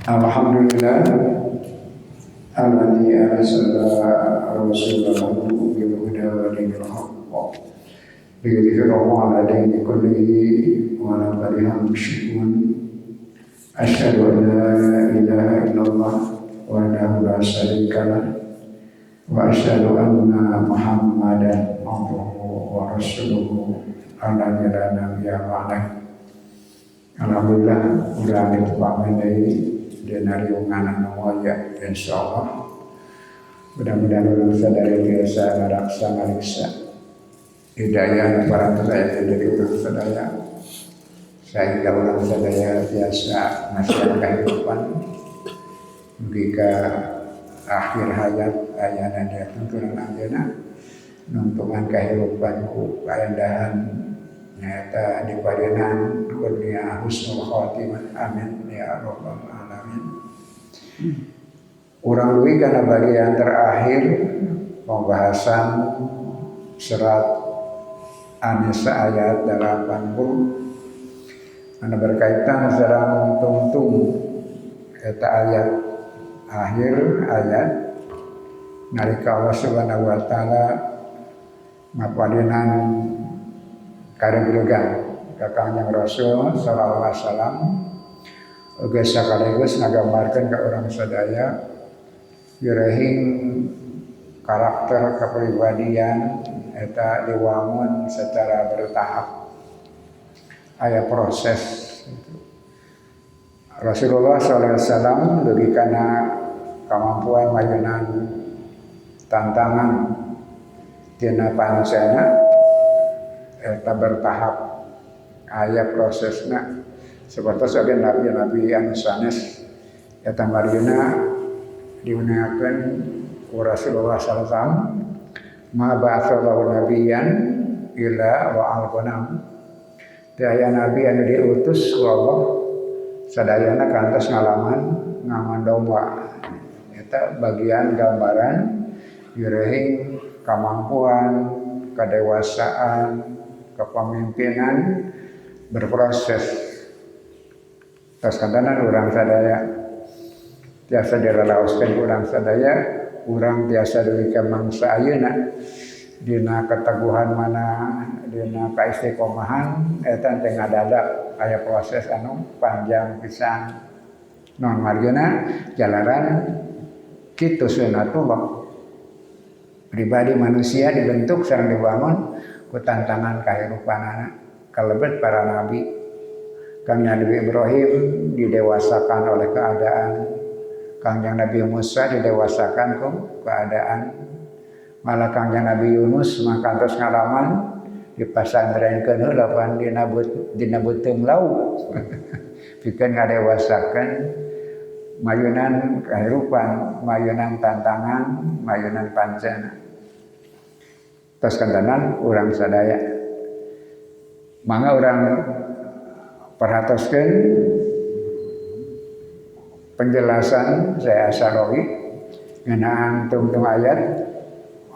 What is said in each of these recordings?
Alhamdulillah alladzi arsala rasulahu bil huda wa dinil haqq liyudhhirahu 'ala dini kullihi wa la kariha musyrikun. Asyhadu an la ilaha illallah wahdahu la syarika lah wa asyhadu anna Muhammadan abduhu wa rasuluhu alladzi la nabiyya ba'dahu. Alhamdulillah ulah dipamai dina riungan anu waya insyaallah. Mudah-mudahan ulang sadaya biasa ngaraksa ngariksa hidayah para sadaya dari ulang sadaya sehingga ulang sadaya biasa ngasih kehidupan mugi akhir hayat ayana dia tuntunan anjeunna nuntungan kehidupan ku kaendahan nyata diparieunan kurnia husnul khotimah amin ya rabbal alamin. Urang duwi kana bagian terakhir pembahasan surat An-Nisa ayat 80 anu berkaitan sareng tungtung eta ayat akhir ayat nalika Allah Subhanahu wa taala ngapadinan karegegan ka Kangjeng Rasul sallallahu alaihi wasallam oge sakaligus ngagambarkeun ka urang sadaya wirehing karakter kepribadian eta diwangun secara bertahap aya proses Rasulullah sallallahu alaihi wasallam leuwih kana kamampuan mayeunan tantangan tina pancena eta bertahap aya prosesna seperti sebagai nabi-nabi anu sanes eta marieuna diunakeun ku Rasulullah sallallahu alaihi wasallam ma ba'atsallahu nabiyyan illa wa al-ghanam. Teu aya nabi anu diutus ku Allah sadayana kantos ngalaman ngaman domba. Eta bagian gambaran wirehing kamampuan, kadewasaan, kepemimpinan berproses. Tas kantanan urang sadaya tiasa direlaoskeun urang sadaya, urang tiasa deui ka mangsa ayeuna dina keteguhan mana dina kaistiqomahan eta teh ngadadak aya proses anu panjang pisan. Non margeuna jalaran kitu sunnatullah. Pribadi manusia dibentuk sareng dibangun ku tantangan kahirupanana kalebet para nabi. Kang Nabi Ibrahim didewasakan oleh keadaan, Kangjeng Nabi Musa didewasakan ku keadaan, malah Kangjeng Nabi Yunus makantos ngalaman dipasantrenkeun heula pan dina beuteung laut. Pikeun ngadewasakeun mayunan kahirupan, mayunan tantangan, mayunan pancena. Tos kantanan urang sadaya. Mangga urang perhatoskeun penjelasan saya Asy-Syarawi ngeunaan tungtung ayat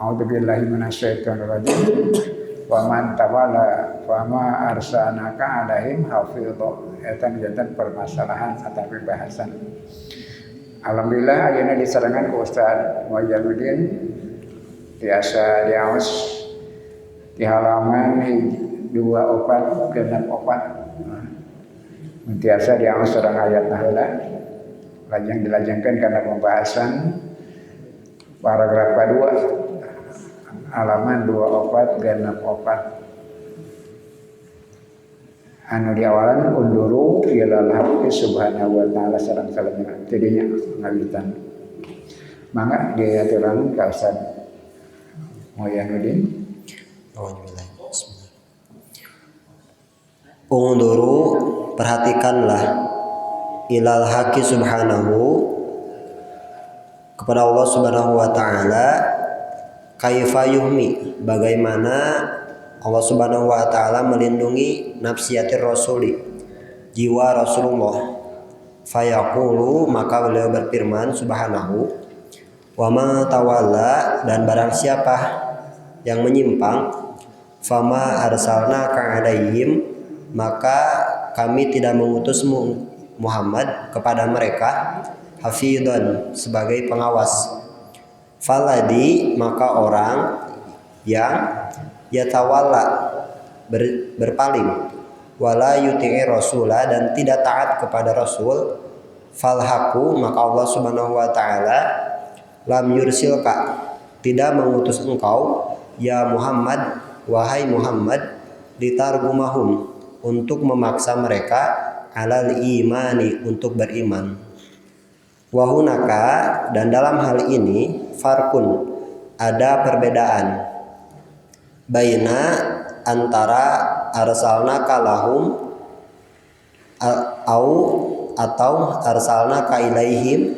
a'udzubillahi minasyaitonir rajim wa man tawalla fa ma arsalnaka alaihim hafidha. Eta janten permasalahan atau pembahasan. Alhamdulillah ayeuna disarengan ku Ustaz Muhajiruddin biasa diaos di halaman 2464. Biasa diaos sareng ayatna heula lajeng dilajengkeun kana pembahasan paragraf kedua halaman 2464 anu di awalan unduru ilal haqqi subhanahu wa ta'ala sareng salajengna tidinya ngawitan. Mangga diaturang ka Ustaz Muhajiruddin. Unduru, perhatikanlah ilal haqqi subhanahu kepada Allah Subhanahu wa taala kaifa yuhmi, bagaimana Allah Subhanahu wa taala melindungi nafsiyatir rasuli, jiwa Rasulullah. Fayaqulu, maka beliau berfirman subhanahu, wa ma tawalla, dan barang siapa yang menyimpang, fama arsalnaka alaihim, maka kami tidak mengutusmu Muhammad kepada mereka hafidhan sebagai pengawas. Faladi maka orang yang yatawalla berpaling wala yuti'i rasula dan tidak taat kepada Rasul, falhaku maka Allah Subhanahu wa taala lam yursilka tidak mengutus engkau ya Muhammad wahai Muhammad litargumahum untuk memaksa mereka alal imani untuk beriman. Wahunaka dan dalam hal ini farkun ada perbedaan baina antara arsalnaka lahum atau arsalnaka ilaihim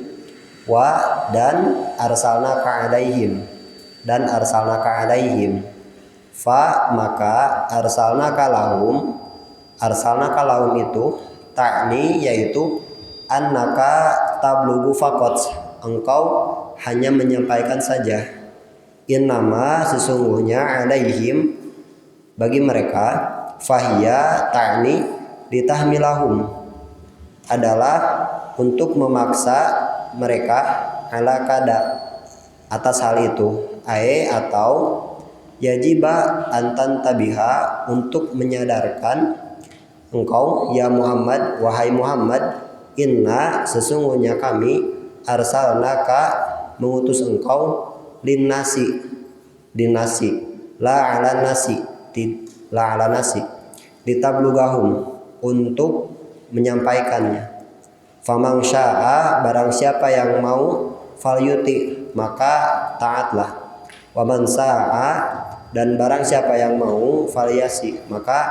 wa dan arsalnaka alaihim fa maka arsalnaka lahum itu ta'ni yaitu annaka tablugu faqat engkau hanya menyampaikan saja, innama sesungguhnya alaihim bagi mereka fahiya ta'ni ditahmilahum adalah untuk memaksa mereka ala kada atas hal itu atau yajiba antan tabiha untuk menyadarkan engkau ya Muhammad wahai Muhammad inna sesungguhnya kami arsalnaka mengutus engkau dinasi la ala nasi ditablugahum untuk menyampaikannya. Famang syaa barang siapa yang mau falyuti maka taatlah. Waman saa dan barang siapa yang mau falyasi maka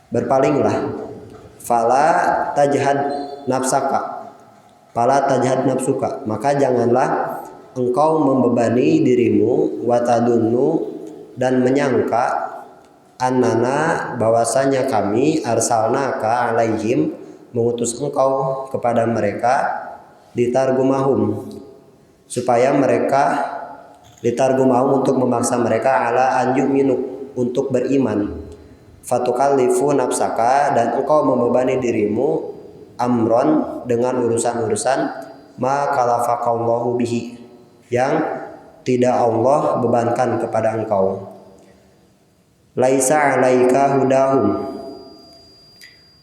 berpalinglah. Fala tajhad nafsuka maka janganlah engkau membebani dirimu watadunnu dan menyangka annana bahwasanya kami arsalnaka alaihim mengutus engkau kepada mereka ditargumahum supaya mereka ditargumahum untuk memaksa mereka ala anjuminu untuk beriman. Fatukallifu nafsaka dan engkau membebani dirimu amron dengan urusan-urusan ma kalafaqallahu bihi yang tidak Allah bebankan kepada engkau. Laisa alaika hudahum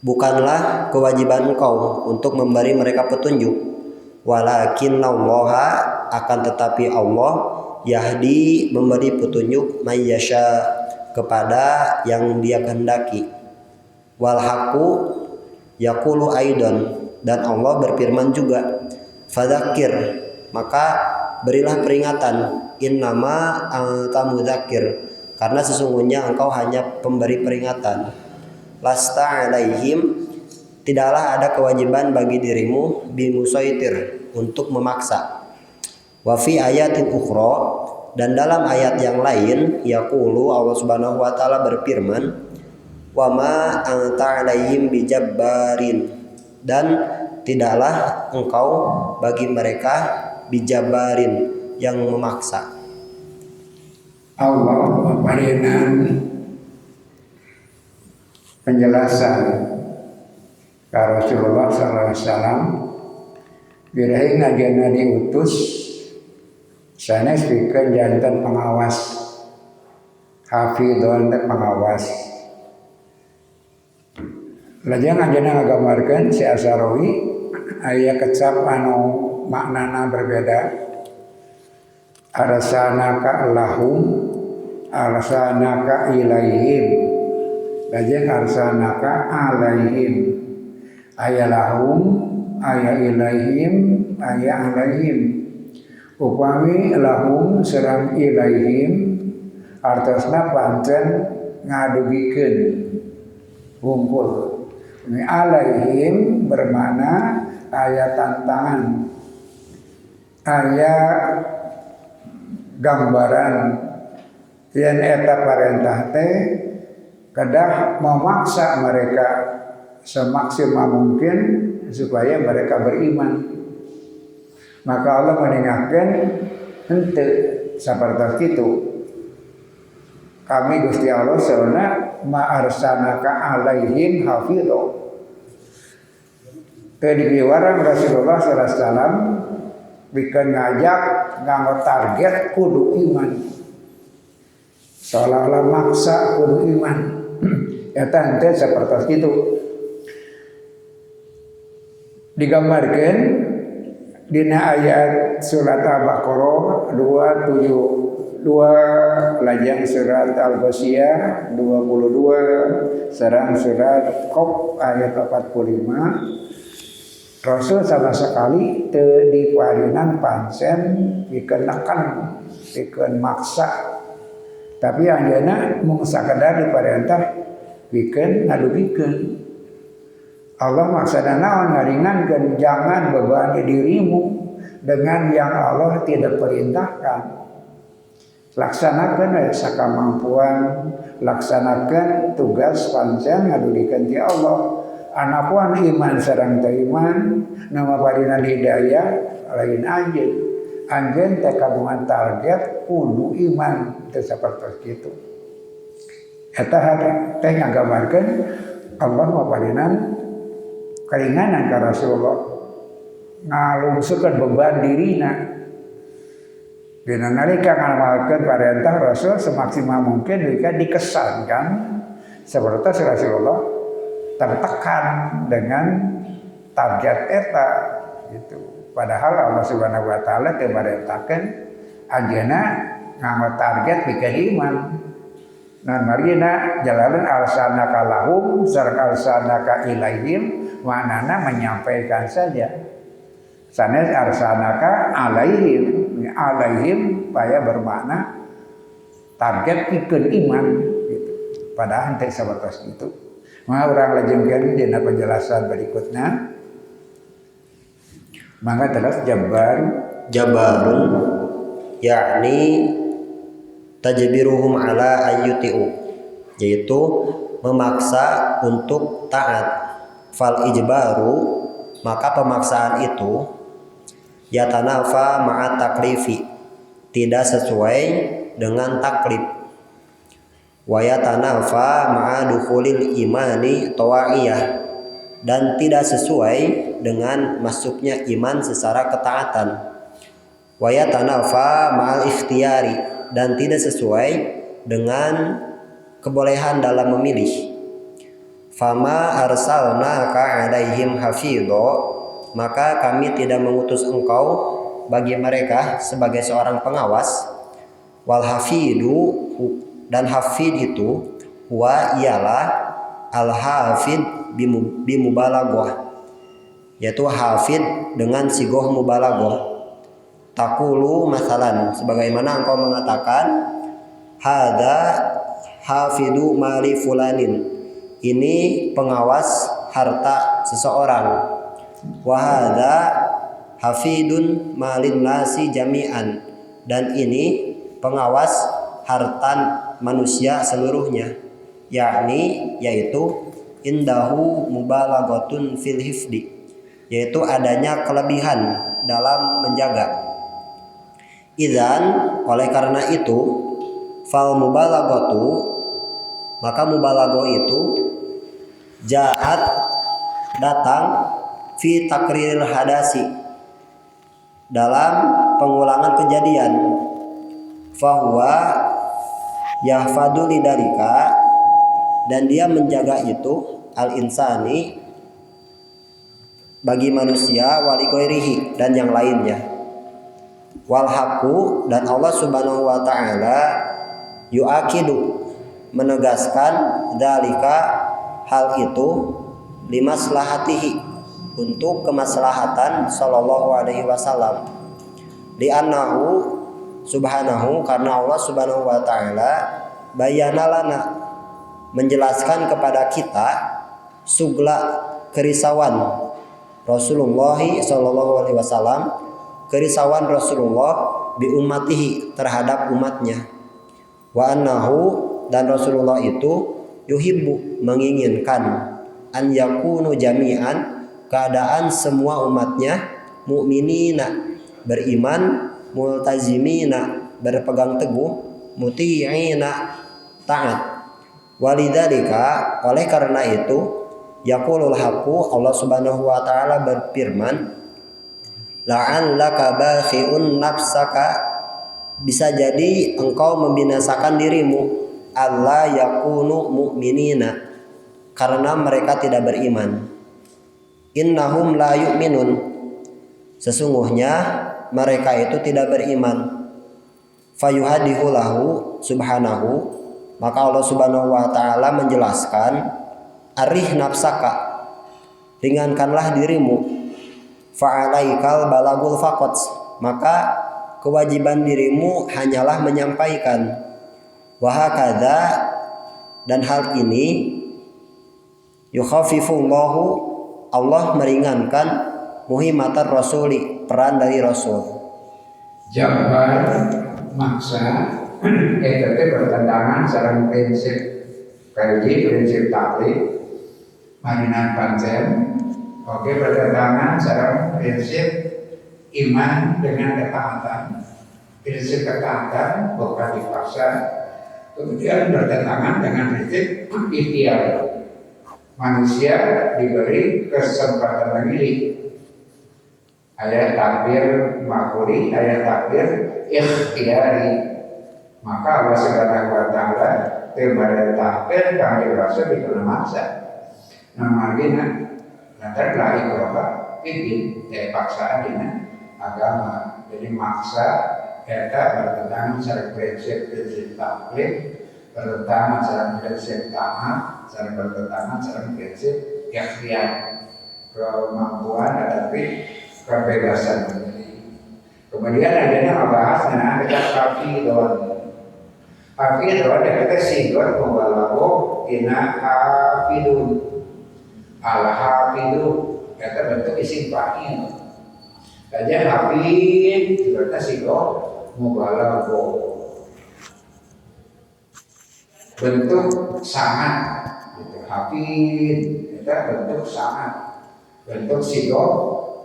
bukanlah kewajiban engkau untuk memberi mereka petunjuk, walakinallaha akan tetapi Allah yahdi memberi petunjuk mayyasha kepada yang dia kehendaki. Wal haqu yaqulu aidan dan Allah berfirman juga fadzakir maka berilah peringatan innama anta mudzakir karena sesungguhnya engkau hanya pemberi peringatan. Lasta alaihim tidaklah ada kewajiban bagi dirimu bimusaitir untuk memaksa. Wa fi ayatin ukhra dan dalam ayat yang lain yaqulu Allah Subhanahu wa taala berfirman wa ma anta alaihim bijabbarin dan tidaklah engkau bagi mereka bijabbarin yang memaksa. Allah memberikan penjelasan ke Rasulullah SAW birahi ngajana diutus sanes pikeun janten pengawas hafidhon pengawas lajeng ngajana ngagamarkeun si Asarawi aya kecap anu maknana berbeda. Arsanaka lahum arsanaka ilaihim lajeng arsanaka alaihim aya lahum aya ilaihim aya alaihim. Upami lahum serang ilaihim artosna pancen ngadugikeun hunkul. Ini alaihim bermakna aya tantangan, aya gambaran yen eta parentah teh kedah memaksa mereka semaksimal mungkin supaya mereka beriman. Maka Allah meninggalkan henteu sapertos kitu. Kami Gusti Allah sebenarnya ma arsalnaka alaihim hafidho. Teu diwarang Rasulullah sallallahu alaihi wasallam bikin ngajak nganggo target kudu iman. Seolah-olah maksa kudu iman. Eta henteu sapertos kitu. Digambarkeun dina ayat surat Al-Baqarah 2 lajang surat Al-Ghasyiyah 22 sareng surat Qaf ayat 45. Rasul sama sekali teu diparinan pancen dikenakan dikeun maksa, tapi anjeunna mung sakedar diparentah pikeun ngadugikeun. Allah maksana naon ngaringankeun jangan bebani dirimu dengan yang Allah tidak perintahkan. Laksanakeun sakamampuan, laksanakeun tugas pancen ngadugikeun ti Allah. Anapuan iman sareng teu iman, nama parinan hidayah lain anjeun. Anjeun teh kagungan target kudu iman teu sapertos kitu. Eta teh nggambarkeun Allah maparinan karinganan ka Rasulullah ngalungsukeun beban dirina. Dina nalika ngamalkeun parentah Rasul semaksimal mungkin dikesankan sapertos Rasulullah tertekan dengan target eta gitu. Padahal Allah Subhanahu wa taala teu marentahkeun anjeunna nganggo target pikeun iman. Nah marina jalalan arsalnaka lahum sareng arsalnaka ilaihim maknana menyampaikan saja. Sanes arsalnaka alaihim paya bermakna target pikeun iman gitu. Padahal teh sabatos kitu. Maka urang lajengkeun dina penjelasan berikutna. Maka terus jabarun yakni tajbiruhum ala ayyuti'u, yaitu memaksa untuk taat. Fal ijbaru, maka pemaksaan itu yatanafa ma'at taklifi, tidak sesuai dengan taklif. Wa yatanafa ma'a dukhulil imani tawa'iyah, dan tidak sesuai dengan masuknya iman secara ketaatan. Wa yatanafa ma'al ikhtiyari, dan tidak sesuai dengan kebolehan dalam memilih. Fama arsalnaka alaihim hafidho, maka kami tidak mengutus engkau bagi mereka sebagai seorang pengawas. Wal hafidu, dan hafid itu ialah al hafid bimubalaghah, yaitu hafid dengan sigoh mubalaghah. Takulu masalan, sebagaimana engkau mengatakan hada hafidu mali fulanin, ini pengawas harta seseorang. Wahada hafidun malin nasi jami'an, dan ini pengawas harta manusia seluruhnya, yaitu indahu mubalaghatun fil hifdi, yaitu adanya kelebihan dalam menjaga. Idzan, oleh karena itu, fal mubalaghatu, maka mubalagho itu jaat datang fi takriril hadasi, dalam pengulangan kejadian. Fahuwa yahfadu lidalika, dan dia menjaga itu al insani bagi manusia, wali ghairihi, dan yang lainnya. Wal haqu, dan Allah Subhanahu wa taala yuakidu, menegaskan dalika, hal itu limaslahatihi, untuk kemaslahatan sallallahu alaihi wasallam. Li'annahu subhanahu, karena Allah Subhanahu wa taala bayana lana, menjelaskan kepada kita sugla kerisauan Rasulullah sallallahu alaihi wasallam, kerisauan Rasulullah bi ummatihi, terhadap umatnya. Wa annahu, dan Rasulullah itu yuhibbu, menginginkan, an yakunu jami'an, keadaan semua umatnya, mu'minina, beriman, multazimina, berpegang teguh, muti'ina, taat. Walidzalika, oleh karena itu, Yaqulul haqqu, Allah Subhanahu wa taala berfirman, la'allaka bakhi'un nafsaka, bisa jadi engkau membinasakan dirimu, alla yakunu mu'minina, karena mereka tidak beriman. Innahum la yu'minun, sesungguhnya mereka itu tidak beriman. Fayuhadihu lahu subhanahu, maka Allah Subhanahu wa taala menjelaskan, arih nafsaka, ringankanlah dirimu, fa'alaikal balagul faqat, maka kewajiban dirimu hanyalah menyampaikan. Wahakadha, dan hal ini, yukhafifullahu, Allah meringankan muhimmatar rasuli, peran dari rasul. Jabar maksa itu bertentangan sareng prinsip kaji, prinsip taklid marinan pancen. Oke, bertentangan sareng prinsip iman dengan ketaatan. Prinsip ketaatan bukan dipaksa. Kemudian bertentangan dengan prinsip ikhtiar. Manusia diberi kesempatan memilih. Ayat takbir makuri, ayat takbir ikhtiari. Maka Allah Subhanahu wa taala tembara takbir kami rasa dikena maksa. Namanya nanti lari berapa? Ini paksaan dengan agama. Jadi maksa kita bertentangan secara prinsip takbir, bertentangan secara prinsip taat, secara bertentangan secara prinsip ikhtiar. Kemampuan tetapi kebebasan memilih. Kemudian adanya membahas tentang kita hafidhon. Hafidhon kita singkat membalago ina hafidun. Al-hafidhu kata bentuk isim fa'il. Kajian hafid juga singkat membalago. Bentuk sangat gitu. Hafid kita bentuk sangat. Bentuk singkat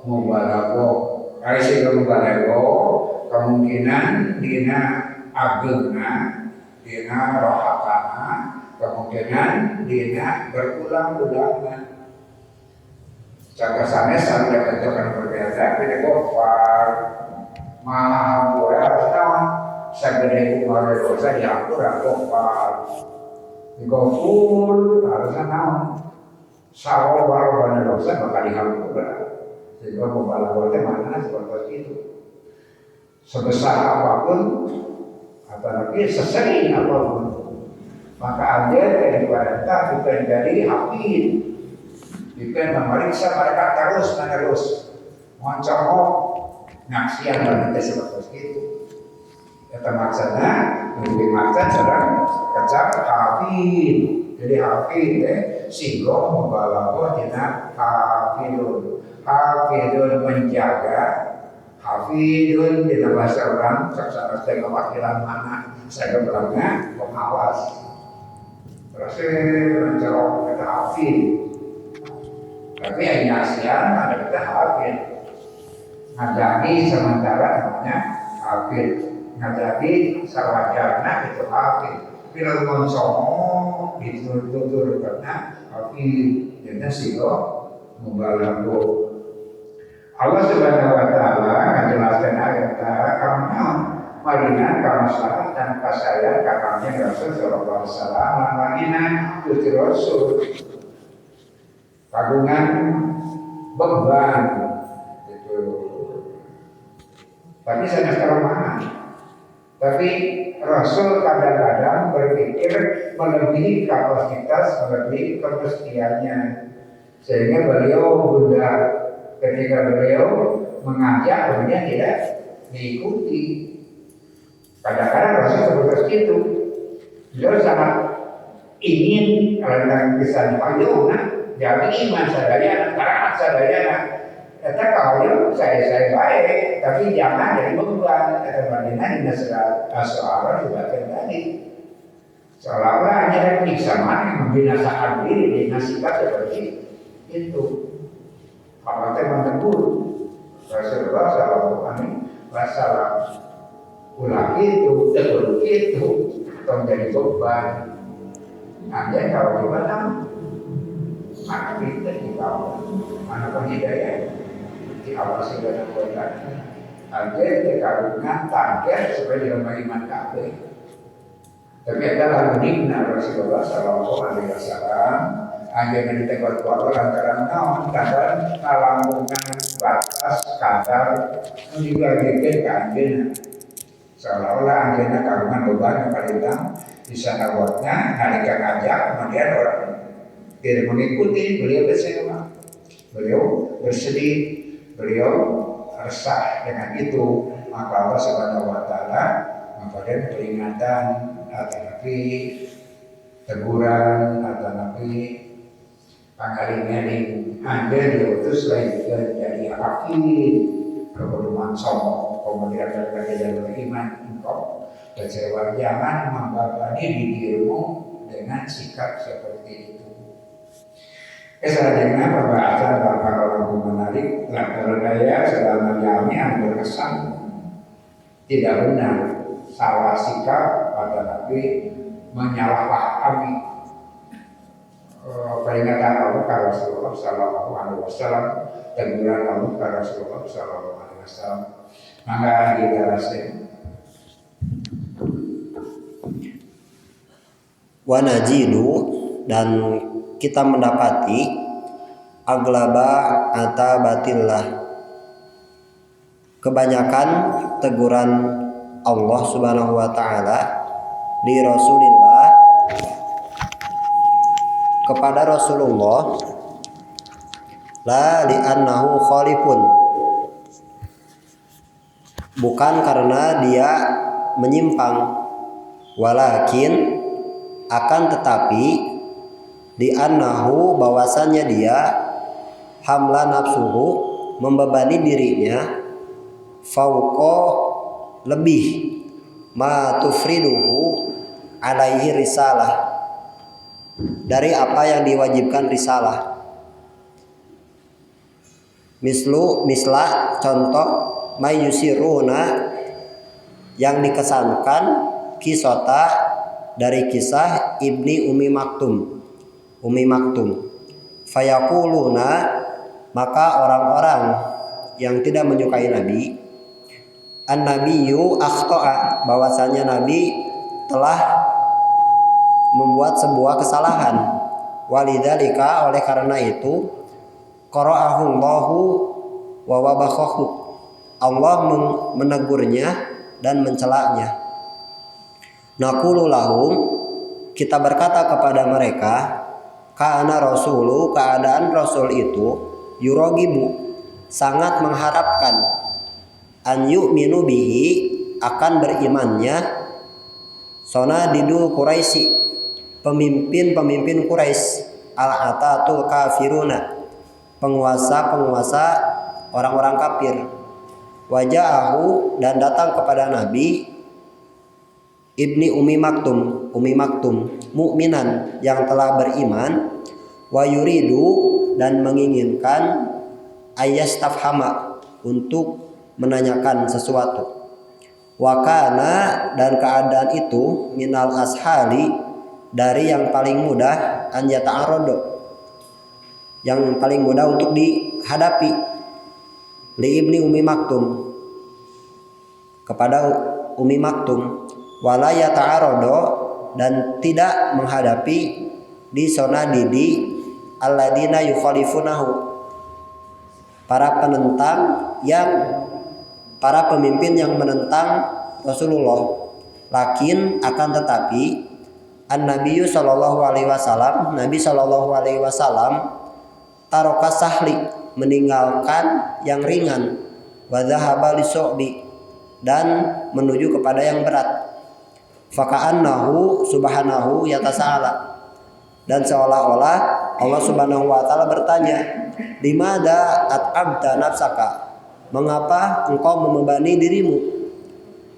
mubalago. Kalau sih mubalago kemungkinan dina agengna, dina rohakana, kemungkinan dina berulang-ulangna. Jika sanes sampai bentukan berbeda, kita gofar, mahampura harus tahu. Segede kumar dosa diampura gofar, gofur harusnya tahu. Sawo baru dosa maka dihampura. Sehingga membalago mana seperti itu. Sebesar apapun atau lagi sesering apapun, maka ajar daripada bukan dari hafid, bukan memeriksa mereka terus menerus, mencongok ngaksian dan seperti itu. Kata maksudnya lebih maksud sedang kecap hafid. Jadi hafid singgung membalago dina hafidun. Hafidun menjaga, hafidun di bahasa orang secara kewakilan mana saya bilangnya pengawas. Terus mencolok kata hafid, tapi yang nyasian ada kata hafid. Ngajaki sementara namanya hafid, ngajaki sawajarna itu hafid. Bila ngomong ditutur karena hafid, jadi silo mubalago. Allah Subhanahu wa taala menjelaskan ayat karena marinan kamu salah tanpa saya kakaknya Rasul sallallahu alaihi wasallam marinan putri Rasul kagungan beban itu. Tapi saya kelemahan. Tapi Rasul kadang-kadang berpikir melebihi kapasitas, melebihi kemestiannya, sehingga beliau bunda ketika beliau mengajak kemudian tidak diikuti. Kadang-kadang Rasul seperti itu. Beliau sangat ingin kalau tentang kisah payung, jadi iman sadaya, taat sadaya. Kata kau saya baik, tapi jangan jadi beban. Kata Madinah ini soal juga terjadi. Seolah-olah hanya penyiksaman yang membinasakan diri dengan sifat seperti itu. Kalau teman tegur Rasulullah SAW ulang itu, tegur itu, menjadi beban. Hanya kalau gimana? Mana kita di bawah, mana pun hidayah di Allah Subhanahu wa Ta'ala. Agen kekagungan target supaya dalam iman kabeh. Tapi adalah meningna Rasulullah Sallallahu Alaihi Wasallam. Anjana ditegur kuat lantaran naon kadang kalangungan batas kadar juga bikin ke anjana. Seolah-olah anjana kagungan beban pemerintah bisa nawatnya nalika ngajak kemudian orang tidak mengikuti, beliau kecewa, beliau bersedih, beliau resah dengan itu. Maka Allah Subhanahu wa Ta'ala memberikan peringatan atau nabi teguran atau nabi pangaling-aling Anda diutus lain dari akid keberuman sombong kemudian dari dalam iman engkau kecewa. Jangan membebani dirimu dengan sikap seperti itu. Selanjutnya pembahasan bakal orang menarik latar daya selama yang berkesan tidak benar salah sikap pada Nabi menyalahpahami peringatan Allah ke Rasulullah Sallallahu Alaihi Wasallam, teguran Allah ke Rasulullah Sallallahu Alaihi Wasallam. Maka kita rasa wanajidu, dan kita mendapati aglaba ata batillah, kebanyakan teguran Allah Subhanahu wa Ta'ala di Rasulillah kepada Rasulullah la li'annahu khalifun, bukan karena dia menyimpang, walakin akan tetapi li'annahu bahwasannya dia hamla nafsuhu membebani dirinya fauqa lebih ma tufriduhu alaihi risalah dari apa yang diwajibkan risalah. Misla contoh mayusiruna yang dikesankan kisota dari kisah Ibni Umi Maktum fayakuluna, maka orang-orang yang tidak menyukai Nabi an-nabiyyu akhta'a, bahwasanya Nabi telah membuat sebuah kesalahan. Walidzalika, oleh karena itu qara'ahu Allahu wa wabakhahu, Allah menegurnya dan mencelaknya. Naqulu lahum, kita berkata kepada mereka, kana rasulu, keadaan Rasul itu yurogibu, sangat mengharapkan, an yu'minu bihi, akan berimannya, sonadidul Quraisy, pemimpin-pemimpin Quraisy, al-atatul kafiruna, penguasa-penguasa orang-orang kafir. Waja'ahu, dan datang kepada Nabi Ibni Umi Maktum mukminan, yang telah beriman, wa yuridu, dan menginginkan ayastafhama, untuk menanyakan sesuatu. Wa kana, dan keadaan itu minal ashali, dari yang paling mudah, an yata'arradu, yang paling mudah untuk dihadapi, li Ibni Umi Maktum, kepada Umi Maktum, wala yata'arradu, dan tidak menghadapi di sonadidi alladina yukhalifunahu, para pemimpin yang menentang Rasulullah. Lakin, akan tetapi, an-nabiyyu sallallahu alaihi wasallam, Nabi sallallahu alaihi wasallam, taroka sahli, meninggalkan yang ringan, wa dhahaba lisu'bi, dan menuju kepada yang berat. Faka'annahu subhanahu yatasa'ala, dan seolah-olah Allah Subhanahu wa Ta'ala bertanya, limada at'abta nafsaka, mengapa engkau membebani dirimu,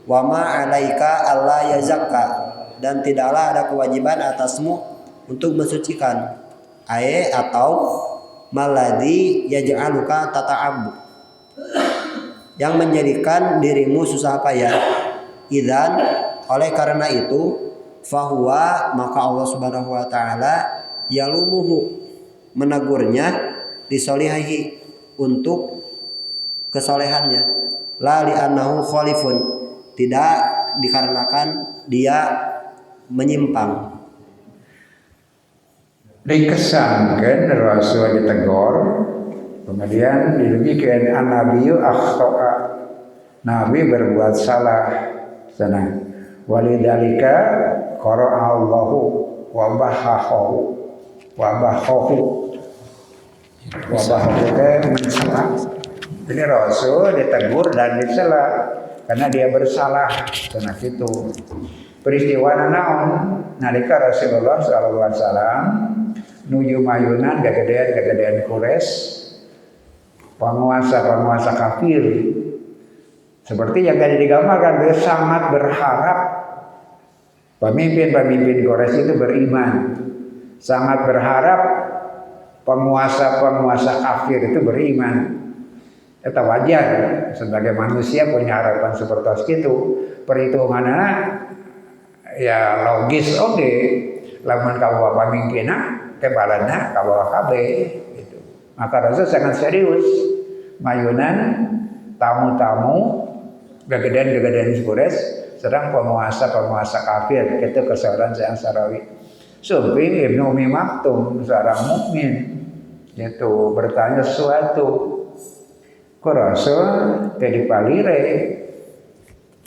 wa ma 'alaika alla yazakka, dan tidaklah ada kewajiban atasmu untuk mensucikan, atau maladhi yaj'aluka tata'abbu, yang menjadikan dirimu susah payah. Idzan, oleh karena itu, fahuwa, maka Allah Subhanahu wa Ta'ala yalumuhu, menegurnya lisolihihi untuk kesolehannya, la li'annahu khalifun, tidak dikarenakan dia menyimpang. Dikesankan Rasul ditegur, kemudian dirugikan an-nabiyyu akhta'a, Nabi berbuat salah sana. Walidzalika qara'a Allahu wa bahahu mencela. Jadi Rasul ditegur dan dicela karena dia bersalah sana itu. Peristiwa naon nalika Rasulullah sallallahu alaihi wasallam nuju mayunan kegedean Quraisy, penguasa kafir. Seperti yang tadi digambarkan, dia sangat berharap pemimpin Quraisy itu beriman. Sangat berharap penguasa kafir itu beriman. Itu wajar, sebagai manusia punya harapan seperti itu. Perhitungannya ya logis oke. Lamun kabawa pamimpinna kebalana kabawa kabeh gitu. Maka Rasul sangat serius mayunan tamu-tamu gegedean Quraisy sedang penguasa kafir itu keseorang yang Sarawi. Sumping Ibnu Ummi Maktum seorang mukmin itu bertanya sesuatu ke Rasul tadi palire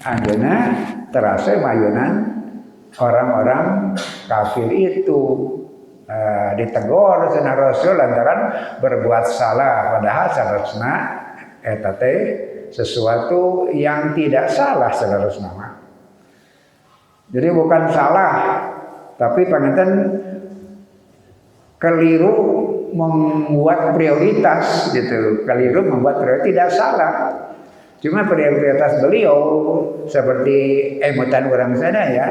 anjeunna terasa mayunan orang-orang kafir itu ditegur sana Rasul lantaran berbuat salah, padahal seharusnya eta teh sesuatu yang tidak salah seharusnya. Jadi bukan salah, tapi panganten keliru membuat prioritas gitu. Keliru membuat prioritas tidak salah. Cuma prioritas beliau seperti emutan orang sana ya.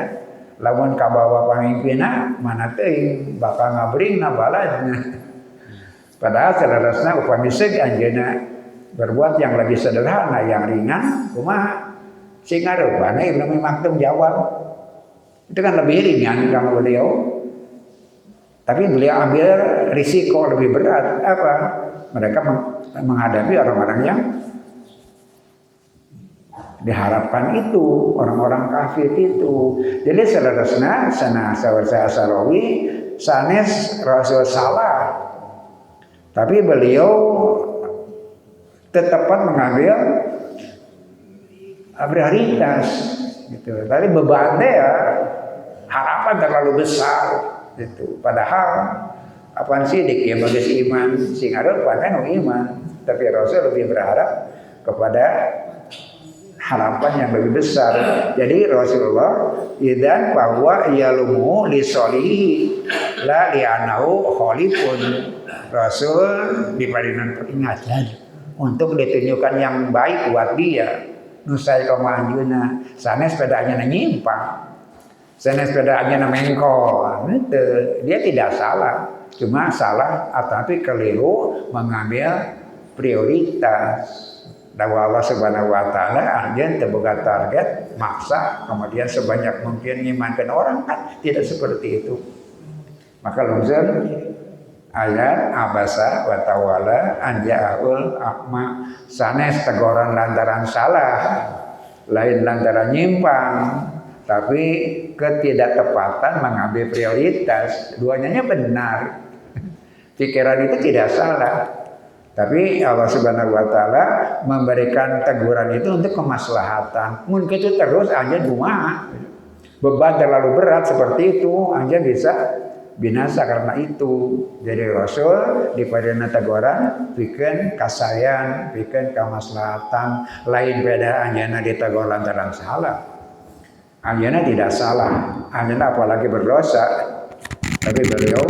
Lamun kabawa pamimpinna mana teuing bakal ngabringna baladna. Padahal seharusnya upami seug anjeunna berbuat yang lebih sederhana, yang ringan, kumaha sing ngareupana Ibnu Ummi Maktum jawab. Itu kan lebih ringan kalau beliau. Tapi beliau ambil risiko lebih berat. Apa? Mereka menghadapi orang-orang yang diharapkan itu, orang-orang kafir itu. Jadi seharusnya sana Sarawi sanes Rasul salah. Tapi beliau tetap mengambil prioritas gitu. Tadi bebannya ya harapan terlalu besar gitu. Padahal apaan sih ya bagi iman sing arepan kan iman, tapi Rasul lebih berharap kepada harapan yang lebih besar. Jadi Rasulullah idan bahwa yalumu li solihi la li'anahu khalifun. Rasul diberikan peringatan untuk ditunjukkan yang baik buat dia. Nusai kamanjuna sanes sepedanya nyimpang. Sanes sepedanya mengko. Itu dia tidak salah. Cuma salah tapi keliru mengambil prioritas. Dawa Allah Subhanahu wa taala anjeun teu boga target maksa kemudian sebanyak mungkin ngimankeun orang kan tidak seperti itu. Maka lungser ayat abasa wa tawalla anja'ul akma sanes teguran lantaran salah lain lantaran nyimpang tapi ketidaktepatan mengambil prioritas duanya benar. Pikiran itu tidak salah. Tapi Allah Subhanahu wa taala memberikan teguran itu untuk kemaslahatan. Mun kitu terus anjeun kumaha? Beban terlalu berat seperti itu, anjeun bisa binasa karena itu. Jadi Rasul dipadeuna teguran pikeun kasayan, pikeun kamaslahatan, lain beda anjeunna ditegur lantaran salah. Anjeunna tidak salah, anjeunna apalagi berdosa. Tapi beliau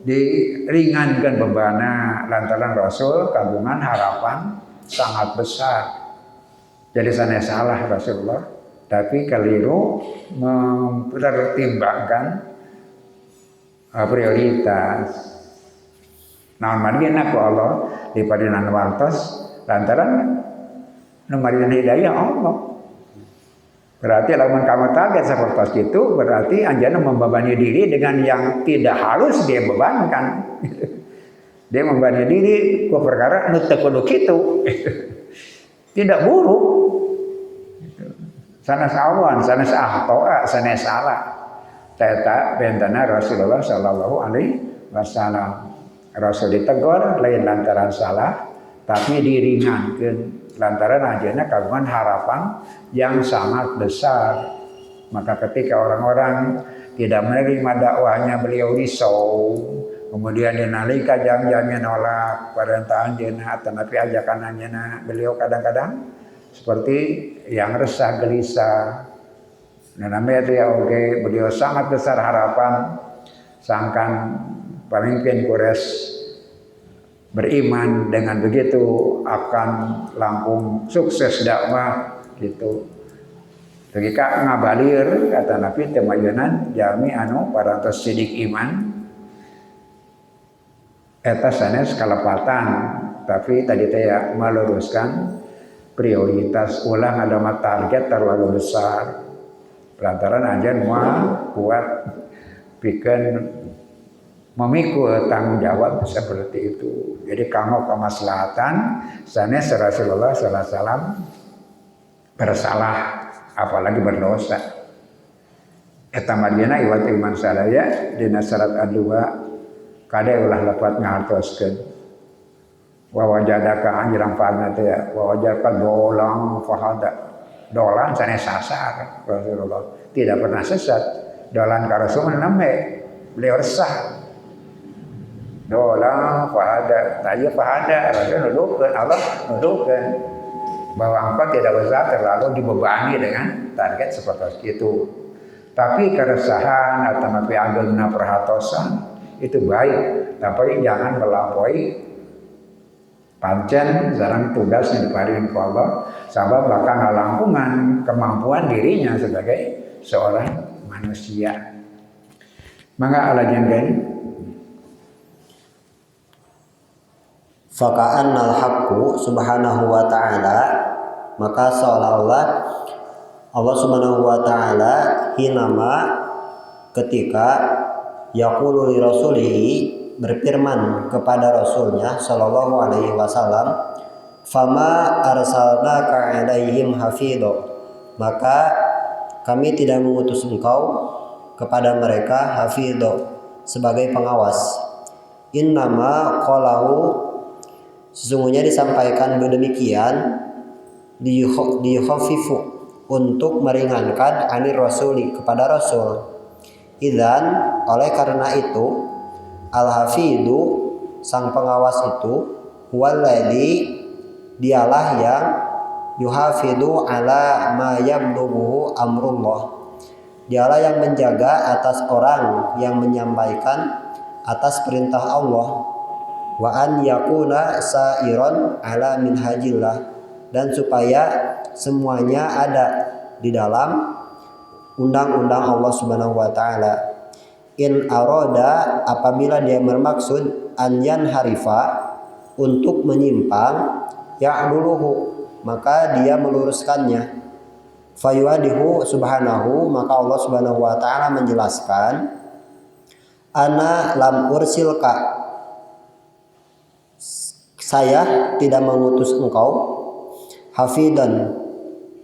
diringankan bebannya lantaran Rasul kagungan harapan sangat besar. Jadi sana salah Rasulullah, tapi keliru mempertimbangkan prioritas. Naon margina ku Allah di padinan wartos lantaran nu marina hidayah Allah. Berarti lamun kamu target seperti itu berarti anjana membebani diri dengan yang tidak harus dia bebankan. Dia membani diri ku perkara nu teu kudu kitu. Tidak buruk. Sanes awan, sanes ahtoa, sanes salah. Teta bentana Rasulullah sallallahu alaihi wasallam. Rasul ditegur lain lantaran salah, tapi diringankeun lantaran ajeuna kagungan harapan yang sangat besar. Maka ketika orang-orang tidak menerima dakwahnya beliau risau, kemudian dinalika jam-jamnya nolak perintah anjeunna tetapi ajakan anjeunna, beliau kadang-kadang seperti yang resah gelisah. Nah, namanya itu ya beliau sangat besar harapan sangkan pemimpin Quraisy beriman dengan begitu akan langkung sukses dakwah gitu. Ketika ngabalir kata Nabi temajunan jami anu parantos sidik iman eta sanes kalepatan, tapi tadi saya meluruskan prioritas ulang ada target terlalu besar. Lantaran anjeun moal kuat pikeun memikul tanggung jawab seperti itu. Jadi kanggo kemaslahatan sanes Rasulullah sallallahu alaihi wasallam bersalah apalagi berdosa. Eta marjana iwat iman sadaya dina syarat adua kade ulah lepat ngahartoskeun. Wa wajadaka anjirang fadna teh wa wajadaka dolang fahada. Dolan sanes sasar Rasulullah tidak pernah sesat. Dolan ka Rasul nambe beliau resah. Dolan fahada, tanya fahada Rasul nuduhkeun Allah nuduhkeun bahwa engkau tidak usah terlalu dibebani dengan target seperti itu. Tapi keresahan atau agungna perhatosan itu baik, tapi jangan melampaui pancen sareng tugas yang diparingan ku Allah sabab bakal ngalangkungan kemampuan dirinya sebagai seorang manusia. Mangga Allah janggain Faka'annal haqqu subhanahu wa ta'ala, maka seolah-olah Allah subhanahu wa ta'ala hinama ketika yaqulu li rasulihi berfirman kepada rasulnya sallallahu alaihi wasallam, fama arsalnaka alaihim hafidho, maka kami tidak mengutus engkau kepada mereka hafidho sebagai pengawas. Innama qalahu, sesungguhnya disampaikan demikian dikhafifu untuk meringankan anir rasuli kepada rasul. Idzan, oleh karena itu al-hafidu sang pengawas itu huwaladzi dialah yang yuhafidu ala ma yablughu amrullah, dialah yang menjaga atas orang yang menyampaikan atas perintah Allah. Wa an yakuna sairon ala minhajillah, dan supaya semuanya ada di dalam undang-undang Allah Subhanahu wa taala. In aroda, apabila dia bermaksud an yanharifa untuk menyimpang, ya'duluhu maka dia meluruskannya. Fayuadihu subhanahu, maka Allah Subhanahu wa taala menjelaskan, ana lam ursilka, saya tidak mengutus engkau hafidan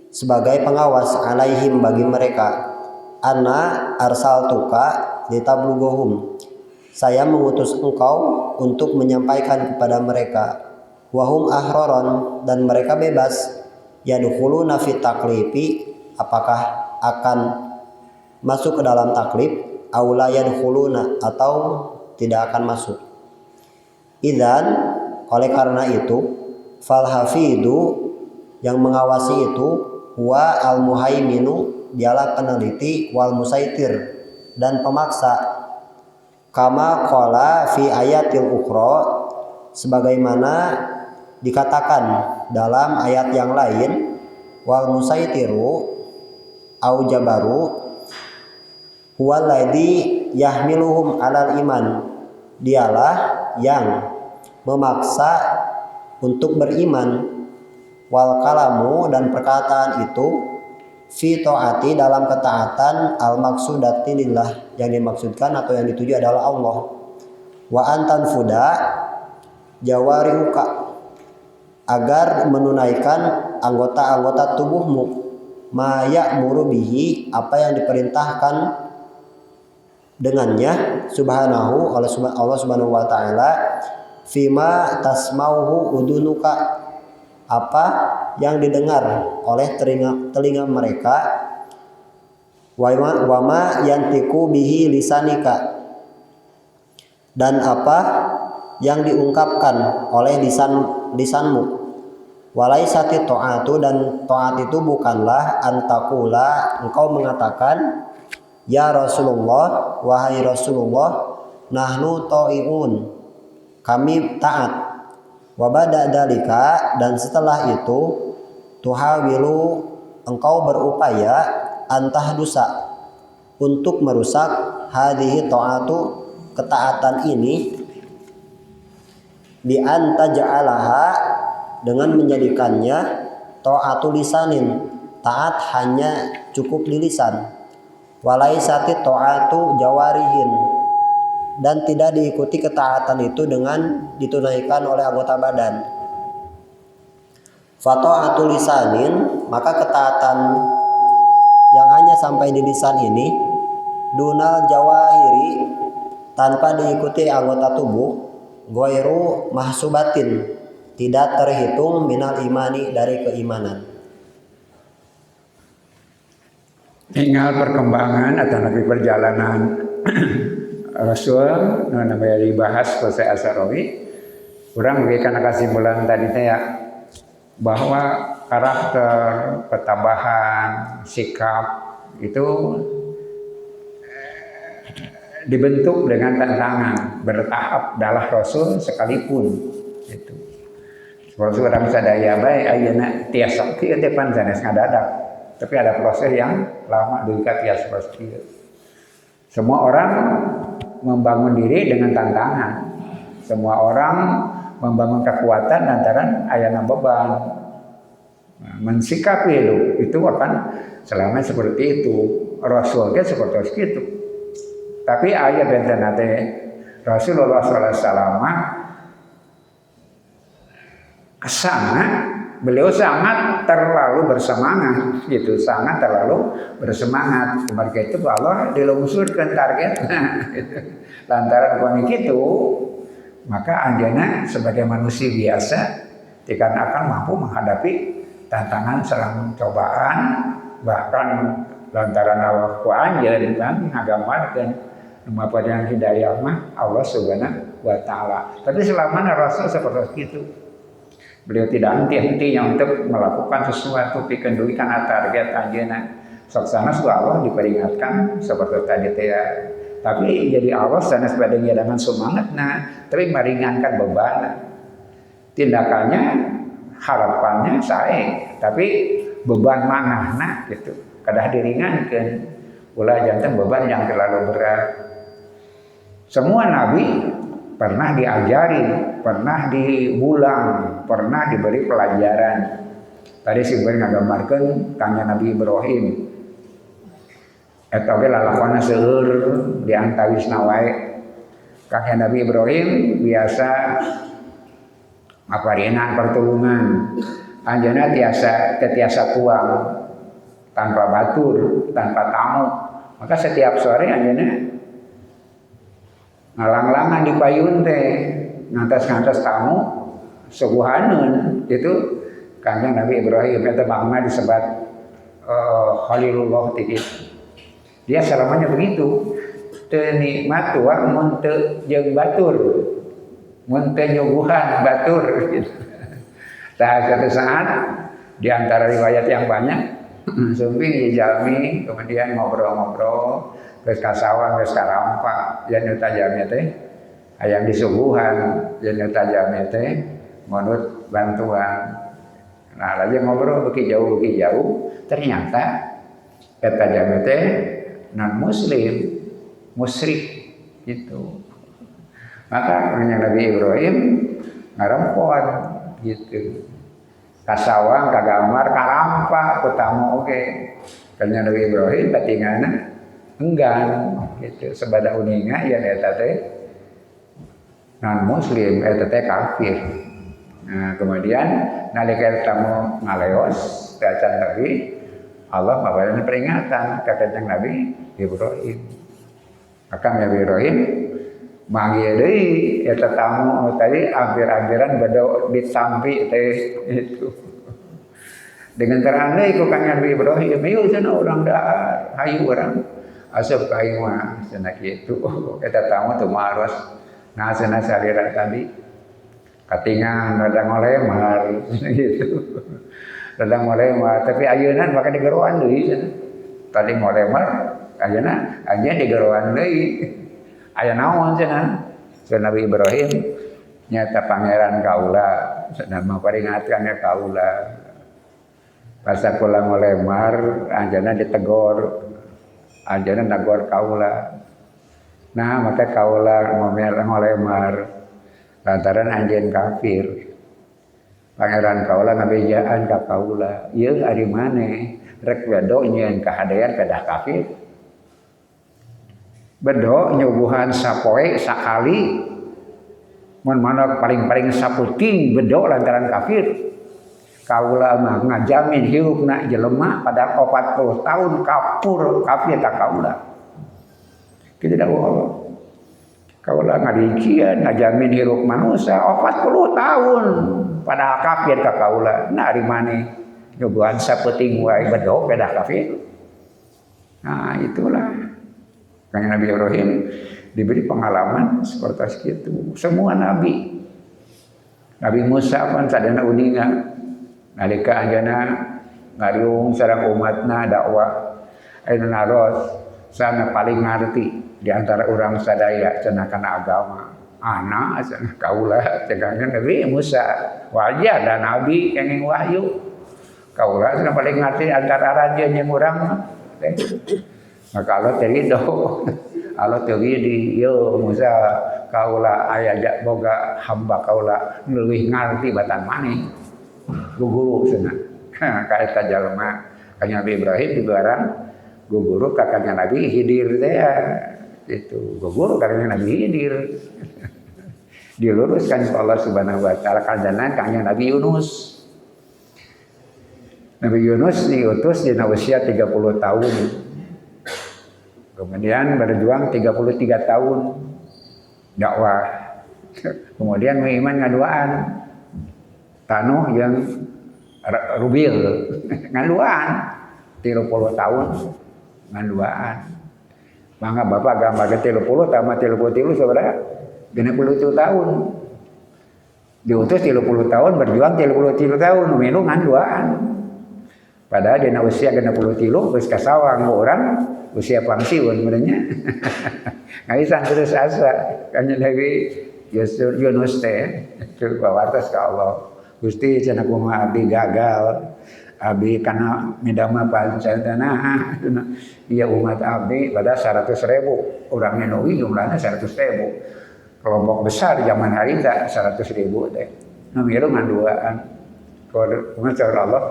sebagai pengawas alaihim bagi mereka. Ana arsaltuka litablughum, saya mengutus engkau untuk menyampaikan kepada mereka. Wahum ahroron, dan mereka bebas. Yadkhuluna fit taklifi, apakah akan masuk ke dalam taklif, aula yadkhuluna, atau tidak akan masuk. Idzan, oleh karena itu fal hafidu, yang mengawasi itu, wa al muhaiminu, dialah peneliti, wal musaitir, dan pemaksa. Kama qala fi ayatil ukhra, sebagaimana dikatakan dalam ayat yang lain, wal musaitiru au jabaru huwaladzi yahmiluhum alal iman, dialah yang memaksa untuk beriman. Wal kalamu, dan perkataan itu, fi taati, dalam ketaatan, al maksudati lillah, yang dimaksudkan atau yang dituju adalah Allah. Wa antan fuda, jawarihuka agar menunaikan anggota-anggota tubuhmu ma ya'muru bihi apa yang diperintahkan dengannya subhanahu oleh Allah Subhanahu wa taala fima tasmauhu udunuka apa yang didengar oleh telinga mereka wama yantiku bihi lisanika dan apa yang diungkapkan oleh lisanmu walaisati ta'atu dan ta'at itu bukanlah antakula engkau mengatakan ya Rasulullah wahai Rasulullah nahnu ta'iun kami taat wa ba'da dalika dan setelah itu tuhawilu engkau berupaya antahdusa untuk merusak hadhihi ta'atu ketaatan ini bi anta ja'alaha dengan menjadikannya ta'atu lisanin taat hanya cukup di lisan walaisati ta'atu jawarihin dan tidak diikuti ketaatan itu dengan ditunaikan oleh anggota badan fa ta'atu lisanin maka ketaatan yang hanya sampai di lisan ini dunal jawahiri tanpa diikuti anggota tubuh ghairu mahsubatin tidak terhitung minal imani dari keimanan. Tinggal perkembangan atau nanti perjalanan Rasul namanya dibahas selesai Asarawi. Kurang berikan kesimpulan tadi ya bahwa karakter, ketabahan, sikap itu dibentuk dengan tantangan bertahap dalam Rasul sekalipun itu. Rasul orang sadaya baik ayeuna tiasa kieu teh pan sanes ngadadak. Tapi ada proses yang lama dulu tiasa seperti itu. Semua orang membangun diri dengan tantangan. Semua orang membangun kekuatan lantaran ayana beban. Nah, mensikapi itu akan selama seperti itu. Rasulnya seperti itu. Tapi ayat benten nate Rasulullah SAW beliau sangat terlalu bersemangat gitu, sangat terlalu bersemangat. Kemarga itu Allah dilungsurkan targetnya gitu. Lantaran panik itu maka anjana sebagai manusia biasa tidak akan mampu menghadapi tantangan serang cobaan, bahkan lantaran Allah ku anjeun kan ngagamarkeun apa yang hidayah mah Allah Subhanahu wa taala. Tapi selama Rasul seperti itu beliau tidak henti-hentinya untuk melakukan sesuatu pikenduikan target anjeunna. Saksana Allah diperingatkan seperti tadi ya. Tapi jadi Allah sanes badanya dengan semangatna, tapi meringankan beban. Tindakannya harapannya saya, tapi beban manahna gitu. Kadah diringankan. Ulah jantan beban yang terlalu berat. Semua nabi pernah diajari, pernah diulang, pernah diberi pelajaran. Tadi si beri ngagamarkeun tanya Nabi Ibrahim. Eta ge lalakonna seueur di antawisna wae. Kakek Nabi Ibrahim biasa aparienan pertulungan. Anjeunna tiasa tuang tanpa batur, tanpa tamu. Maka setiap sore anjeunna ngalang-langan di payun teh ngantos-ngantos tamu suguhaneun itu Kanjeng Nabi Ibrahim eta bangna disebat Khalilullah tikit. Dia selamanya begitu. Teu nikmat tua mun teu jeung batur. Mun teu nyuguhan batur gitu. Tah suatu saat di antara riwayat yang banyak sumping dijalmi kemudian ngobrol-ngobrol geus ka sawah geus ka rampa yen tajamnya teh hayang disuguhan yen tajamnya teh menurut bantuan. Nah lagi ngobrol beki jauh ternyata eta tajamnya teh non muslim musyrik gitu. Maka Nabi Ibrahim ngarempon gitu. Kasawang, kagamar, karampa, kutamu oke. Kanya Nabi Ibrahim batinganna enggan gitu. Sebada uninga ya eta teh non muslim eta teh kafir. Nah, kemudian nalika tamu ngaleos acan Nabi Allah ngabareun peringatan ka kanjeng Nabi Ibrahim. Maka Nabi Ibrahim manggil deui eta tamu tadi ampir-ampiran bado ditampi teh itu. Dengan terang deui ku kanjeng Nabi Ibrahim, "Yeuh cenah urang dahar, hayu urang asup ka ieu mah." Cenah kitu. Eta tamu teu maros. Nah, cenah salira tadi katingan rada ngolemar gitu. Rada ngolemar, tapi ayeuna maka digeroan deui cenah. Tadi ngolemar, ayeuna anya digeroan deui. Aya naon cenah? Cenah Nabi Ibrahim nyata pangeran kaula, cenah maparingatkeun ka kaula. Pas kula ngolemar, anjeunna ditegor. Anjeunna nagor kaula. Nah, maka kaula ngolemar lantaran anjeun kafir. Pangeran kaula ngabejaan ka kaula, "Ieu ari maneh rek bedo nyieun kahadean kedah kafir." Bedo nyuguhan sapoe sakali. Mun mana paling-paling saputing bedo lantaran kafir. Kaula mah ngajamin hirupna jelema pada 40 tahun kafir ka kaula. Kitu da Allah. Kaula ngadikieun ngajamin hirup manusia 40 tahun pada kafir ka kaula. Nah ari maneh nyoboan saputing wae bedo beda kafir. Nah itulah kanjeng Nabi Ibrahim diberi pengalaman seperti itu. Semua nabi. Nabi Musa pun sadana uningan nalika anjeunna ngariung sareng umatna dakwah anu naros sana paling ngarti di antara urang sadaya cenah kana agama ana cenah kaula cenah Nabi Musa wajah dan nabi kenging wahyu kaula cenah paling ngarti antara raja jeung urang maka Allah terido Allah teuwidi yeuh Musa kaula aya boga hamba kaula leuwih ngarti batan maneh guguru cenah ka eta jalma ka Nabi Ibrahim dibarang guguru ka kanjeng Nabi Khidir teh itu guguru ka kanjeng Nabi Khidir diluruskan Allah Subhanahu wa taala kanjana kanjeng Nabi Yunus. Nabi Yunus diutus di usia 30 tahun. Kemudian berjuang 33 tahun dakwah. Kemudian mengiman ngaduaan tanuh yang rubil ngaduaan 30 tahun ngaduaan. Mangga Bapak gambar 30 tambah 33 saudara 60 tahun. Diutus 30 tahun berjuang 33 tahun minum ngaduaan. Padahal dina usia 63 geus kasawang urang usia pangsiun merenya. Ngaisan terus asa kanjeng Nabi Yunus teh keur bawartos ka Allah. Gusti cenah kumaha abdi gagal. Abdi kana midama pancetana ieu umat abdi pada 100.000 urang neui jumlahna 100.000. Kelompok besar zaman hari teh 100.000 teh. Nu milu ngaduaan. Kumaha Allah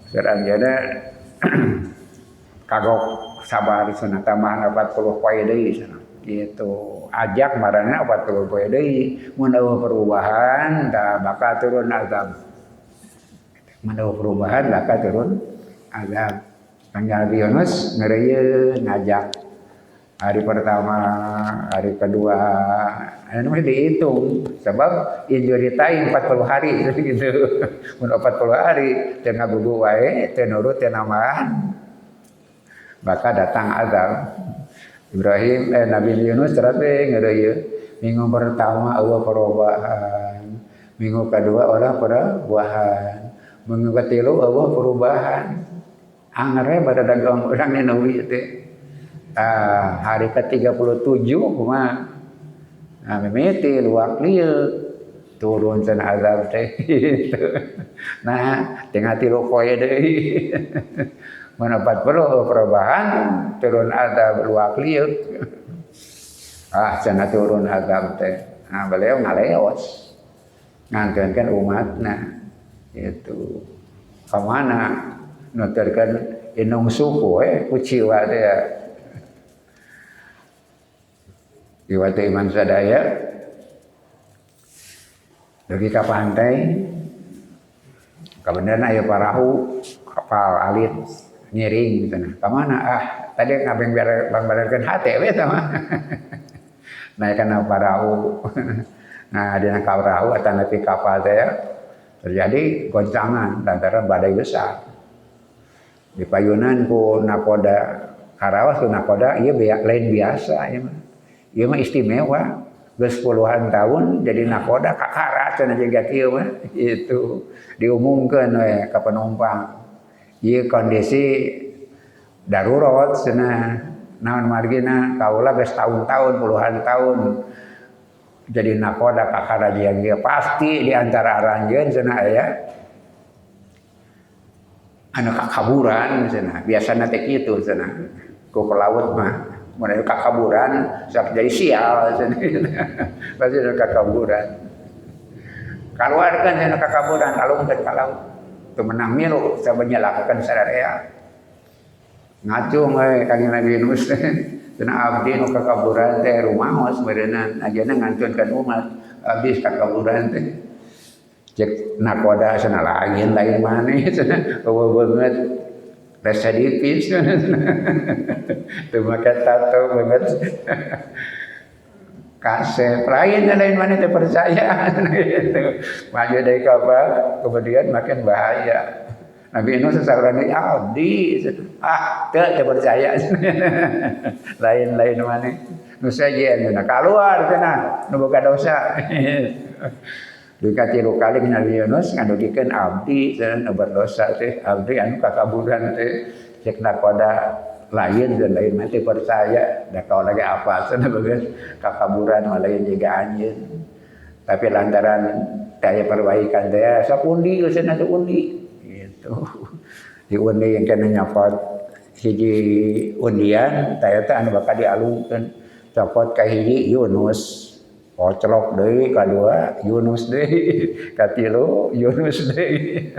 seranjana kagok sabar cenah tambahan 40 poe deui cenah. Gitu. Ajak marana 40 poe deui mun eueuh perubahan da bakal turun azab. Mun eueuh perubahan bakal turun azab. Kanjeng Nabi Yunus ngeureuyeuh ngajak hari pertama, hari kedua, anu mah dihitung sebab injury time 40 hari gitu. Mun 40 hari teu ngabubu wae, teu nurut teu namahan, maka datang azab. Nabi Yunus terape ngeureuyeuh minggu pertama eueuh perubahan, minggu kedua orang perubahan, minggu katilu eueuh perubahan. Angere bada dagang urang neui teh. Hari ke-37 kumaha mimiti luak lieu turun cenah azab teh gitu. Nah tinggal 3 poe deui mun 40 perubahan turun azab luak lieu cenah turun azab teh. Nah beliau ngaleos ngangkeunkeun umatna itu ka mana nuturkeun inung suku kuciwa teh Iwatu iman sadaya Dugi ka pantai, kebenaran aya parahu kapal alit ngiring gitu nah. Kamana tadi ngabeng barengkeun hate we tah mah. Naikkan parahu. Nah, dina perahu atau napi kapal teh terjadi goncangan lantaran badai besar. Di payunan ku nakoda Karawas ku nakoda ieu lain biasa ieu mah. Ieu mah istimewa. Geus puluhan tahun jadi nakoda kakara cenah jiga kieu mah. Itu diumumkeun we ka penumpang. Ieu kondisi darurat cenah naon margina kaula geus tahun-tahun puluhan tahun jadi nakoda kakara jiga pasti di antara aranjeun cenah aya anu kakaburan cenah biasana teh kitu cenah ku pelaut mah mun anu kakaburan sok jadi sial cenah pasti anu kakaburan kaluarkeun cenah kakaburan alungkeun ka laut teu menang milu sabanyalakeun sararea ngacung we kanjeng Nabi Yunus cenah abdi nu kakaburan teh rumaos meureunna ajeuna ngantunkeun umat abdi kakaburan teh cek nakoda cenah lain maneh cenah eueuh beungeut residivis cenah teu make tato beungeut kasep lain maneh teu percaya gitu maju deui ka kemudian makin bahaya Nabi Yunus sasaranna abdi teu percaya lain maneh nu sajen kaluar cenah nu boga dosa Duka 3 kali Nabi Yunus ngadugikeun abdi cenah nu berdosa teh abdi anu kakaburan teh cek nakoda lain dan lain mah teu percaya da kau lagi apa cenah begeus kakaburan mah lain jiga anjeun tapi lantaran daya perbaikan teh sok undi cenah teh undi gitu diundi yang kana nyopot hiji undian teh anu bakal dialungkeun copot ka hiji Yunus Oclok deui kadua Yunus deui katilu Yunus deui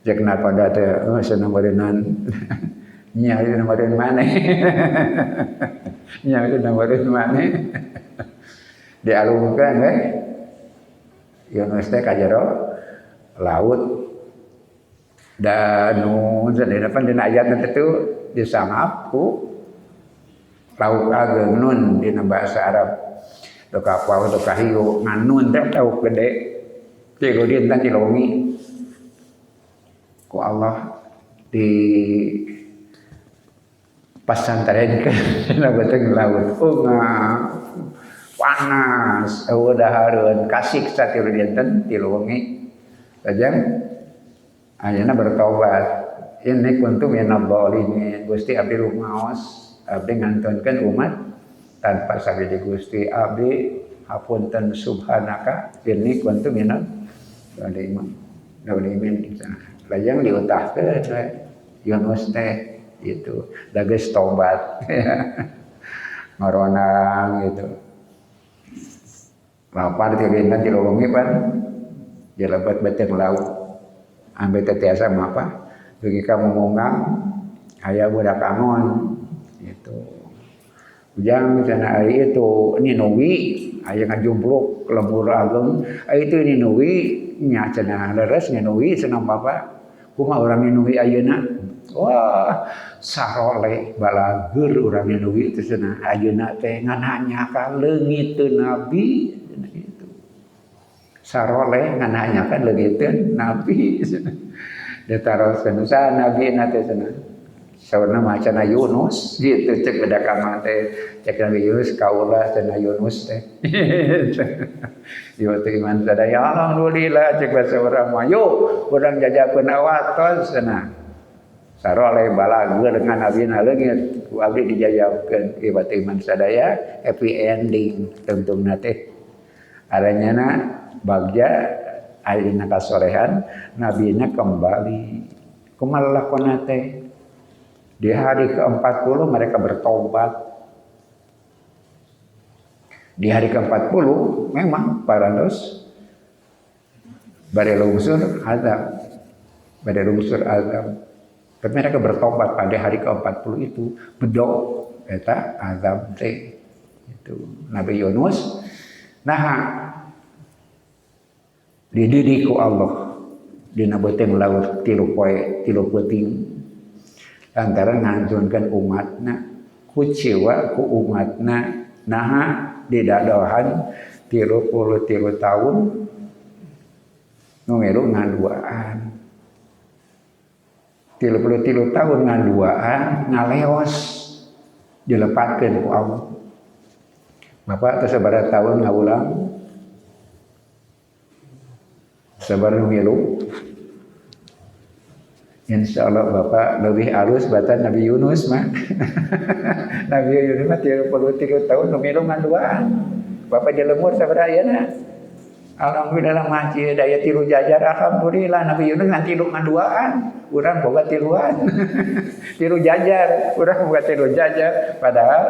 cek nakoda teh cenah beureunan nya ieu meureun maneh nya ieu meureun maneh dialungkeun we Yunus teh ka jero laut dan nu cenah dina ayat teh disangap ku laut ageng nun dina bahasa Arab teu kapal teu kahiu nganun teh tauk gede tilu dinten dilongi ku Allah di pasantrenkeun dina beuteung laut panas eueuh dahareun kasik satilu dinten tilu wengi lajeng ayeuna bertobat ini kuntum minadh dhalimin Gusti abdi rumaos abdi ngantunkeun umat tanpa sabidi Gusti abdi hapunten subhanaka inni kuntu minadh dhalimin lajeng diutahkeun we Yunus teh itu da geus tobat ngoronang gitu lapar ti dinten 3 wengi pan jelebat beuteung laut ambe teh tiasa mapa dugi ka mumungang aya budak angon gitu ujang cenah ari itu Ninawi aya ngajumpluk lembur ageng itu Ninawi nya cenah leres Ninawi cenah Bapak kumaha urang Ninawi ayeuna wah sarole balageur urang Ninawi teh cenah ayeuna teh ngan hanyakan leungiteun nabi cenah kitu sarole ngan hanyakan leungiteun nabi cenah ditaroskeun saha nabi na teh cenah saurna macana Yunus gitu cek beda kamar teh cek Nabi Yunus kaula cenah Yunus teh ieu teh iman sadaya alhamdulillah cek basa urang mah yuk urang jajakeun awatos cenah sarole balageur ngan abdina leungit ku abdi dijajakeun ieu teh iman sadaya happy ending tungtungna teh aranyana bagja ayeuna kasolehan nabina kembali kumaha lakonna teh di hari ke-40 mereka bertobat. Di hari ke-40 memang parantos badai lungsur azab. Badai lungsur azab. Tapi mereka bertobat pada hari ke-40 itu bedog eta azab teh itu Nabi Yunus. Nah dididik ku Allah dina beuteung laut 3 poe 3 peuting lantaran ngantunkeun umatna kuciwa ku umatna naha didadohan 33 tahun nu milu ngaduaan 33 tahun ngaduaan ngaleos dilepatkeun ku Allah. Bapak teu sabaraha tahun ngaulang sabaraha milu insyaallah Bapak lebih alus batan Nabi Yunus mah Nabi Yunus mah 33 tahun nu milu ngaduaan Bapak jelemur sabaraha ayeuna alhamdulillah masjid daya 3 jajar alhamdulillah Nabi Yunus ngan 3 ngaduaan urang boga 3-an 3 jajar urang boga 3 jajar padahal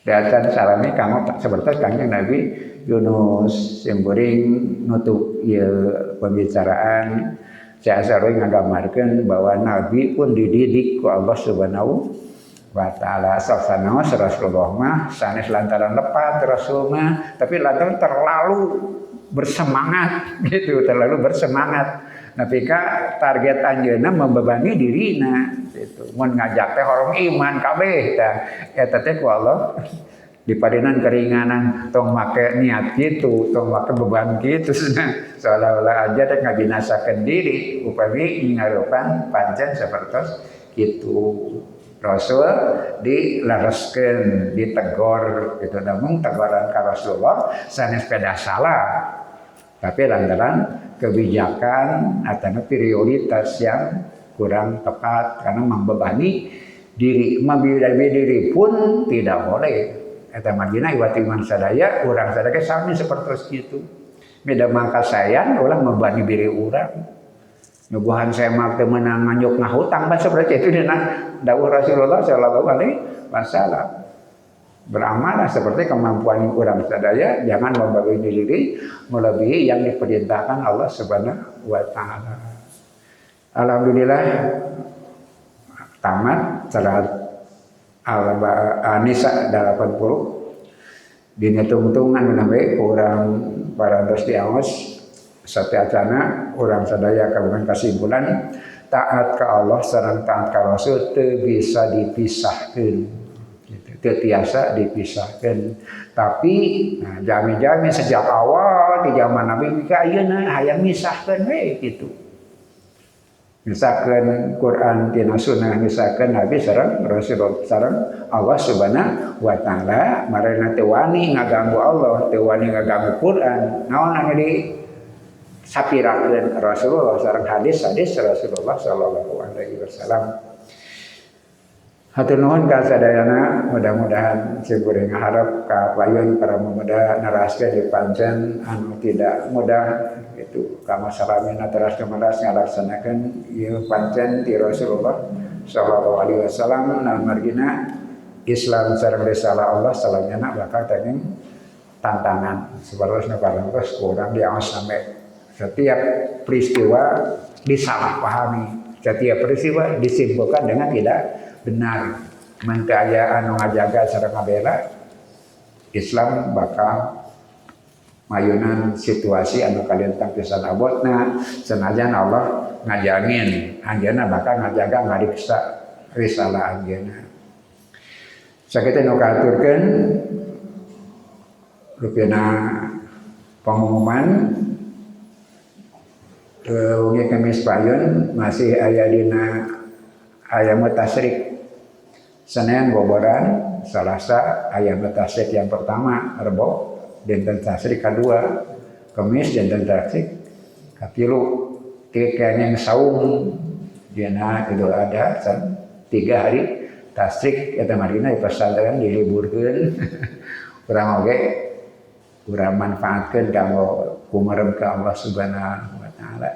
datang salami kamu seperti kanjeng Nabi Yunus sembering nutup ieu pembicaraan saya sering nggambarkeun bahwa Nabi pun dididik ku Allah Subhanahu wa taala. Sasana Rasulullah mah sanes lantaran lepat Rasul mah tapi lantaran terlalu bersemangat gitu, terlalu bersemangat. Napika target anjeunna membebani dirina gitu. Mun ngajak teh horong iman kabeh tah eta teh ku Allah dipadenan keringanan tong make niat gitu, tong make beban gitu seolah-olah aja teh ngabinasakeun diri upami ngarupan pancen sapertos kitu. Rasul dilereskeun, ditegor gitu. Namun teguran ka Rasulullah sanes peda salah. Tapi lantaran kebijakan atau prioritas yang kurang tepat karena membebani diri, membebani diri pun tidak boleh. Eta margina iwati man sadaya, urang sadaya sami seperti itu. Beda mangka sayang, ulah membebani diri urang. Nubuhan saya mak teu meunang nganyuk ngahutang bae seperti itu dina dawuh Rasulullah sallallahu alaihi wasallam. Beramal seperti kemampuan urang sadaya, jangan membebani diri melebihi yang diperintahkan Allah Subhanahu wa taala. Alhamdulillah tamat salat An-Nisa 80 dina tungtungan nambe urang parantos diaos sateacana urang sadaya kagungan kasimpulan taat ka Allah sareng taat ka Rasul teu bisa dipisahkeun. Tiasa dipisahkan, tapi nah, jami-jami sejak awal di zaman Nabi ka ayeuna hayang misahkeun we gitu. Misahkeun Quran tina sunnah, misahkeun Nabi sareng Rasul sareng Allah Subhanahu wa taala, marana teu wani ngaganggu Allah, teu wani ngaganggu Quran. Naon anu di sapirakeun Rasulullah sareng hadis-hadis Rasulullah sallallahu alaihi wasallam. Hatur nuhun ka sadayana, mudah-mudahan siguring harap ka payun para pemuda naraskeun di pancen anu tidak mudah gitu. Ka masalamina teras kemeras ngalaksanakeun ieu pancen ti Rasulullah sallallahu alaihi wasallam naon margina Islam sareng risalah Allah salanyana bakal tenging tantangan. Sabarosna parantos kurang diaos sampai setiap peristiwa disalahpahami, setiap peristiwa disimpulkan dengan tidak benar. Mun teu aya anu ngajaga sareng ngabela Islam bakal mayunan situasi anu kalintang pisan abotna senajan Allah ngajamin anjeunna bakal ngajaga ngariksa risalah anjeunna. Sakitu nu katurkeun rupina pengumuman wengi Kamis payun masih aya dina ayam tasyrik. Senin boboran, Selasa ayam tasyrik yang pertama, Rebo dinten tasyrik kedua, Kamis dinten tasyrik katilu, kayaknya saum dina Idul Adha 3 hari tasyrik eta marina di pesantren diliburkeun. Urang oge urang manfaatkeun kanggo kumarem ka Allah Subhanahu wa taala.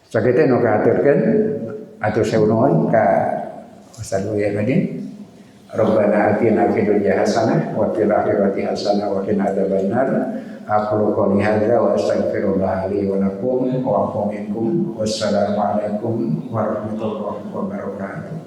Sakitu nu kahaturkeun atur seunuhun ka Ustaz Muhyiddin. Rabbana atina fid dunya hasanah wa fil akhirati hasanah wa qina adzabannar. Aqulu qouli hadza wa astaghfirullah li wa lakum wa afu minkum. Wassalamu alaikum warahmatullahi wabarakatuh.